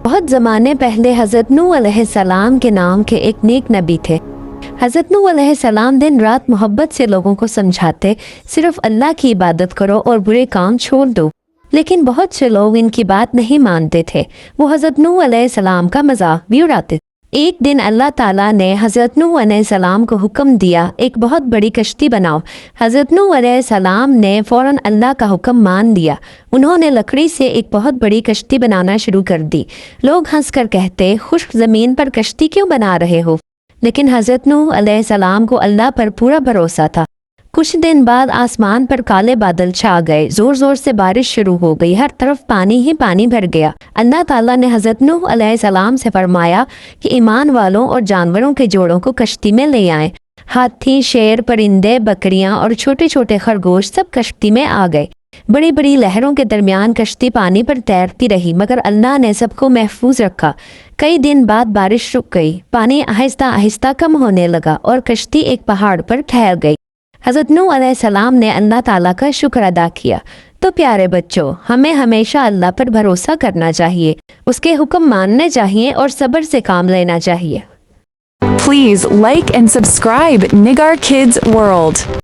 بہت زمانے پہلے حضرت نوح علیہ السلام کے نام کے ایک نیک نبی تھے۔ حضرت نوح علیہ السلام دن رات محبت سے لوگوں کو سمجھاتے، صرف اللہ کی عبادت کرو اور برے کام چھوڑ دو، لیکن بہت سے لوگ ان کی بات نہیں مانتے تھے۔ وہ حضرت نوح علیہ السلام کا مذاق بھی اڑاتے۔ ایک دن اللہ تعالیٰ نے حضرت نوح علیہ السلام کو حکم دیا، ایک بہت بڑی کشتی بناؤ۔ حضرت نوح علیہ السلام نے فوراً اللہ کا حکم مان لیا۔ انہوں نے لکڑی سے ایک بہت بڑی کشتی بنانا شروع کر دی۔ لوگ ہنس کر کہتے، خشک زمین پر کشتی کیوں بنا رہے ہو؟ لیکن حضرت نوح علیہ السلام کو اللہ پر پورا بھروسہ تھا۔ کچھ دن بعد آسمان پر کالے بادل چھا گئے، زور زور سے بارش شروع ہو گئی، ہر طرف پانی ہی پانی بھر گیا۔ اللہ تعالیٰ نے حضرت نوح علیہ السلام سے فرمایا کہ ایمان والوں اور جانوروں کے جوڑوں کو کشتی میں لے آئیں۔ ہاتھی، شیر، پرندے، بکریاں اور چھوٹے چھوٹے خرگوش سب کشتی میں آ گئے۔ بڑی بڑی لہروں کے درمیان کشتی پانی پر تیرتی رہی، مگر اللہ نے سب کو محفوظ رکھا۔ کئی دن بعد بارش رک گئی، پانی آہستہ آہستہ کم ہونے لگا اور کشتی ایک پہاڑ پر ٹھہر گئی۔ حضرت نوح علیہ السلام نے اللہ تعالیٰ کا شکر ادا کیا۔ تو پیارے بچوں، ہمیں ہمیشہ اللہ پر بھروسہ کرنا چاہیے، اس کے حکم ماننے چاہیے اور صبر سے کام لینا چاہیے۔ Please like and subscribe Nigar Kids World.